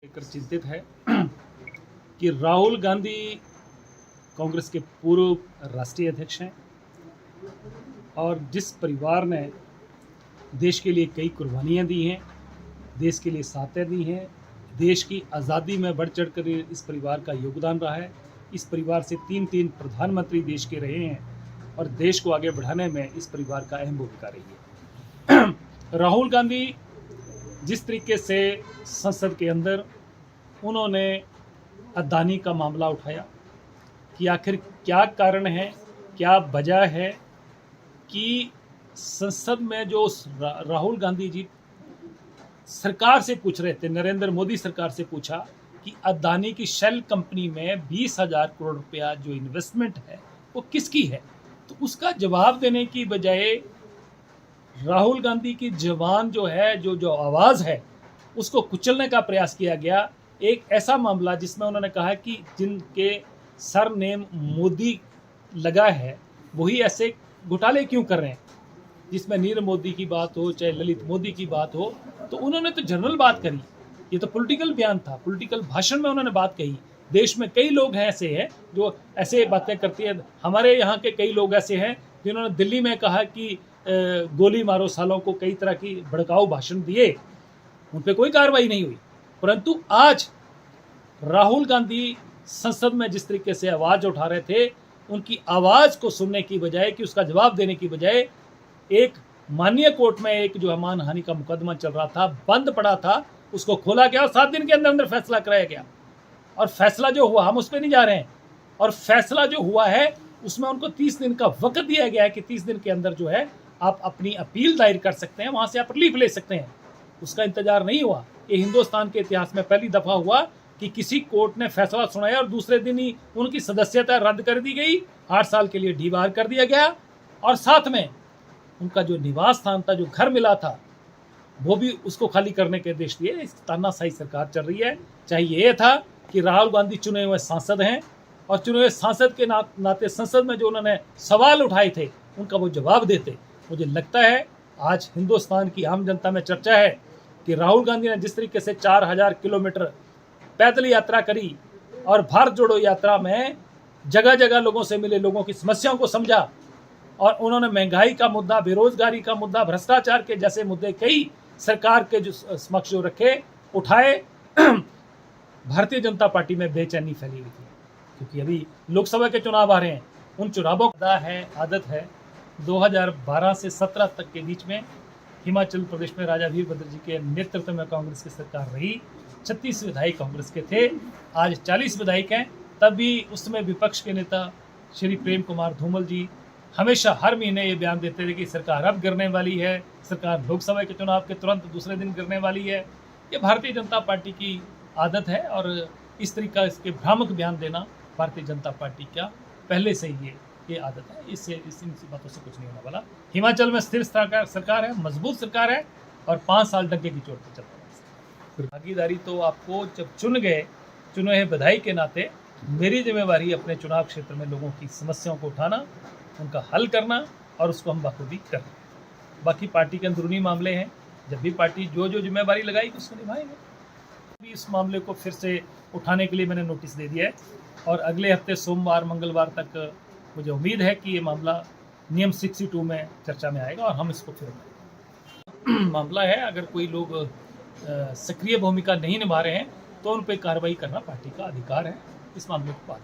लेकर चिंतित है कि राहुल गांधी कांग्रेस के पूर्व राष्ट्रीय अध्यक्ष हैं और जिस परिवार ने देश के लिए कई कुर्बानियां दी हैं, देश के लिए साथें दी हैं, देश की आज़ादी में बढ़ चढ़ कर इस परिवार का योगदान रहा है। इस परिवार से तीन प्रधानमंत्री देश के रहे हैं और देश को आगे बढ़ाने में इस परिवार का अहम भूमिका रही है। राहुल गांधी जिस तरीके से संसद के अंदर उन्होंने अदानी का मामला उठाया कि आखिर क्या कारण है, क्या वजह है कि संसद में जो राहुल गांधी जी सरकार से पूछ रहे थे, नरेंद्र मोदी सरकार से पूछा कि अदानी की शेल कंपनी में 20,000 करोड़ रुपया जो इन्वेस्टमेंट है वो किसकी है, तो उसका जवाब देने की बजाय राहुल गांधी की जवान जो है, जो आवाज़ है, उसको कुचलने का प्रयास किया गया। एक ऐसा मामला जिसमें उन्होंने कहा कि जिनके सर नेम मोदी लगा है वही ऐसे घोटाले क्यों कर रहे हैं, जिसमें नीरव मोदी की बात हो चाहे ललित मोदी की बात हो, तो उन्होंने तो जनरल बात करी। ये तो पॉलिटिकल बयान था, पॉलिटिकल भाषण में उन्होंने बात कही। देश में कई लोग हैं ऐसे हैं जो ऐसे बातें करती है। हमारे यहाँ के कई लोग ऐसे हैं जिन्होंने दिल्ली में कहा कि गोली मारो सालों को, कई तरह की भड़काऊ भाषण दिए, उन पर कोई कार्रवाई नहीं हुई। परंतु आज राहुल गांधी संसद में जिस तरीके से आवाज़ उठा रहे थे, उनकी आवाज़ को सुनने की बजाय कि उसका जवाब देने की बजाय एक माननीय कोर्ट में एक जो मानहानि का मुकदमा चल रहा था, बंद पड़ा था, उसको खोला गया और 7 दिन के अंदर अंदर फैसला कराया गया। और फैसला जो हुआ, हम उस पर नहीं जा रहे हैं, और फैसला जो हुआ है उसमें उनको 30 दिन का वक्त दिया गया है कि 30 दिन के अंदर जो है आप अपनी अपील दायर कर सकते हैं, वहाँ से आप रिलीफ ले सकते हैं। उसका इंतजार नहीं हुआ। ये हिंदुस्तान के इतिहास में पहली दफ़ा हुआ कि किसी कोर्ट ने फैसला सुनाया और दूसरे दिन ही उनकी सदस्यता रद्द कर दी गई, 8 साल के लिए डीबार कर दिया गया, और साथ में उनका जो निवास स्थान था, जो घर मिला था, वो भी उसको खाली करने के आदेश दिए। इस तानाशाही सरकार चल रही है। चाहिए ये था कि राहुल गांधी चुने हुए सांसद हैं और चुने हुए सांसद के नाते संसद में जो उन्होंने सवाल उठाए थे उनका वो जवाब देते। मुझे लगता है आज हिंदुस्तान की आम जनता में चर्चा है कि राहुल गांधी ने जिस तरीके से 4,000 किलोमीटर पैदल यात्रा करी और भारत जोड़ो यात्रा में जगह जगह लोगों से मिले, लोगों की समस्याओं को समझा, और उन्होंने महंगाई का मुद्दा, बेरोजगारी का मुद्दा, भ्रष्टाचार के जैसे मुद्दे कई सरकार के जो समक्ष जो रखे, उठाए। भारतीय जनता पार्टी में बेचैनी फैली हुई थी क्योंकि अभी लोकसभा के चुनाव आ रहे हैं। उन चुनावों का आदत है 2012 से 17 तक के बीच में हिमाचल प्रदेश में राजा वीरभद्र जी के नेतृत्व में कांग्रेस की सरकार रही। 36 विधायक कांग्रेस के थे, आज 40 विधायक हैं। तब भी उसमें विपक्ष के नेता श्री प्रेम कुमार धूमल जी हमेशा हर महीने ये बयान देते थे कि सरकार अब गिरने वाली है, सरकार लोकसभा के चुनाव के तुरंत दूसरे दिन गिरने वाली है। ये भारतीय जनता पार्टी की आदत है और इस तरीका इसके भ्रामक बयान देना भारतीय जनता पार्टी का पहले से ही ये आदत है। इससे इन बातों से कुछ नहीं होने वाला। हिमाचल में स्थिर सरकार है, मजबूत सरकार है और 5 साल डगे की चोट पर चल रहा है। भागीदारी तो आपको जब चुने हुए विधायक के नाते मेरी जिम्मेवारी अपने चुनाव क्षेत्र में लोगों की समस्याओं को उठाना, उनका हल करना और उसको हम बखूबी करना। बाकी पार्टी के अंदरूनी मामले हैं, जब भी पार्टी जो जिम्मेवारी लगाई उसको निभाएंगे। अभी इस मामले को फिर से उठाने के लिए मैंने नोटिस दे दिया है और अगले हफ्ते सोमवार मंगलवार तक मुझे उम्मीद है कि ये मामला नियम 62 में चर्चा में आएगा और हम इसको फिर मामला है। अगर कोई लोग सक्रिय भूमिका नहीं निभा रहे हैं तो उन पर कार्रवाई करना पार्टी का अधिकार है। इस मामले को बात